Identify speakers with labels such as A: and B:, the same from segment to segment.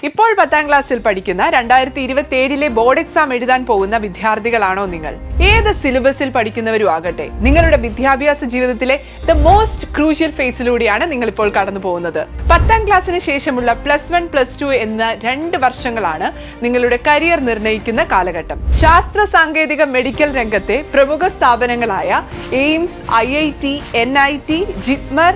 A: ഇപ്പോൾ 10ാം ക്ലാസ്സിൽ പഠിക്കുന്ന 2027 ബോർഡ് എക്സാം എഴുതാൻ പോകുന്ന വിദ്യാർത്ഥികളാണോ നിങ്ങൾ? ഏത് സിലബസിൽ പഠിക്കുന്നവരും ആകട്ടെ, നിങ്ങളുടെ വിദ്യാഭ്യാസ ജീവിതത്തിലെ ദ മോസ്റ്റ് ക്രൂഷ്യൽ ഫേസിലൂടെയാണ് നിങ്ങൾ ഇപ്പോൾ കടന്നു പോകുന്നത്. 10ാം ക്ലാസ്സിന് ശേഷമുള്ള +1, +2 എന്ന 2 വർഷങ്ങളാണ് നിങ്ങളുടെ കരിയർ നിർണ്ണയിക്കുന്ന കാലഘട്ടം. ശാസ്ത്ര സാങ്കേതിക മെഡിക്കൽ രംഗത്തെ പ്രമുഖ സ്ഥാപനങ്ങളായ AIIMS, IIT, NIT, JIPMER,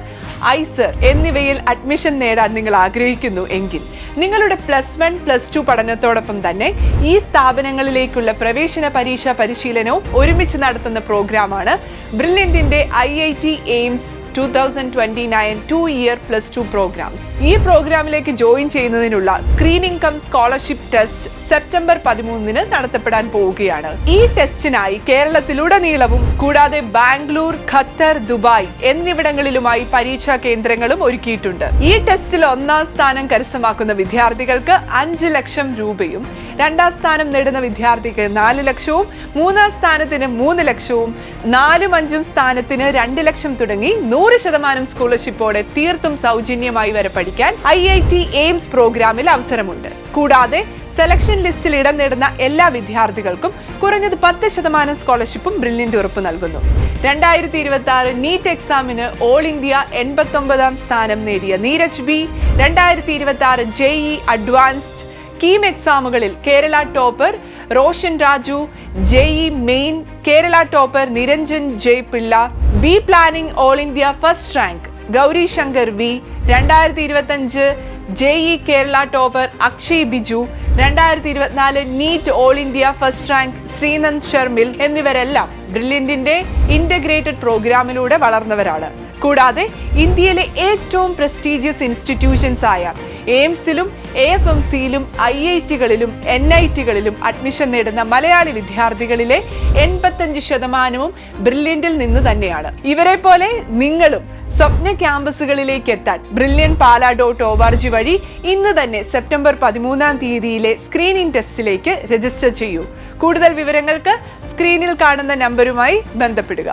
A: IISER എന്നിവയിൽ അഡ്മിഷൻ നേടാൻ നിങ്ങൾ ആഗ്രഹിക്കുന്നു എങ്കിൽ നിങ്ങളുടെ +1, +2 പഠനത്തോടൊപ്പം തന്നെ ഈ സ്ഥാപനങ്ങളിലേക്കുള്ള പ്രവേശന പരീക്ഷാ പരിശീലനവും ഒരുമിച്ച് നടത്തുന്ന പ്രോഗ്രാമാണ് ബ്രില്യന്റിന്റെ IIT എയിംസ് 2029 2-year +2 പ്രോഗ്രാംസ്. ഈ പ്രോഗ്രാമിലേക്ക് ജോയിൻ ചെയ്യുന്നതിനുള്ള screening come scholarship test September 13 നടത്തപ്പെടാൻ പോവുകയാണ്. ഈ ടെസ്റ്റിനായി കേരളത്തിലുടനീളവും കൂടാതെ ബാംഗ്ലൂർ, ഖത്തർ, ദുബായ് എന്നിവിടങ്ങളിലുമായി പരീക്ഷാ കേന്ദ്രങ്ങളും ഒരുക്കിയിട്ടുണ്ട്. ഈ ടെസ്റ്റിൽ 1ാം സ്ഥാനം കരസ്ഥമാക്കുന്ന വിദ്യാർത്ഥികൾക്ക് 5 ലക്ഷം രൂപയും, 2ാം സ്ഥാനം നേടുന്ന വിദ്യാർത്ഥിക്ക് 4 ലക്ഷവും, 3ാം സ്ഥാനത്തിന് 3 ലക്ഷവും, 4ഉം 5ഉം സ്ഥാനത്തിന് 2 ലക്ഷം തുടങ്ങി 100% സ്കോളർഷിപ്പോടെ തീർത്തും സൗജന്യമായി വരെ പഠിക്കാൻ IIT എയിംസ് പ്രോഗ്രാമിൽ അവസരമുണ്ട്. കൂടാതെ സെലക്ഷൻ ലിസ്റ്റിൽ ഇടം നേടുന്ന എല്ലാ വിദ്യാർത്ഥികൾക്കും കുറഞ്ഞത് 10% സ്കോളർഷിപ്പും ബ്രില്യന്റ് ഉറപ്പ് നൽകുന്നു. 2026 നീറ്റ് എക്സാമിന് ഓൾ ഇന്ത്യ 89ാം സ്ഥാനം നേടിയ Neeraj B, 2026 JEE advanced KEAM എക്സാമുകളിൽ Kerala topper Roshan Raju, JEE main Kerala topper Niranjan Jai Pillai, B planning all India first rank Gauri Shankar V, 2025 JEE Kerala topper Akshay Biju, 2024 NEET all India first rank Sreenand Sharmil എന്നിവരെല്ലാം ബ്രില്യന്റിന്റെ ഇന്റഗ്രേറ്റഡ് പ്രോഗ്രാമിലൂടെ വളർന്നവരാണ്. കൂടാതെ ഇന്ത്യയിലെ ഏറ്റവും പ്രസ്റ്റീജിയസ് ഇൻസ്റ്റിറ്റ്യൂഷൻസ് ആയ എയിംസിലും AFMCയിലും IITകളിലും NITകളിലും അഡ്മിഷൻ നേടുന്ന മലയാളി വിദ്യാർത്ഥികളിലെ 85%വും ബ്രില്യന്റിൽ നിന്ന് തന്നെയാണ്. ഇവരെ പോലെ നിങ്ങളും സ്വപ്ന ക്യാമ്പസുകളിലേക്ക് എത്താൻ brilliantpala.org വഴി ഇന്ന് തന്നെ സെപ്റ്റംബർ 13ാം തീയതിയിലെ സ്ക്രീനിംഗ് ടെസ്റ്റിലേക്ക് രജിസ്റ്റർ ചെയ്യൂ. കൂടുതൽ വിവരങ്ങൾക്ക് സ്ക്രീനിൽ കാണുന്ന നമ്പറുമായി ബന്ധപ്പെടുക.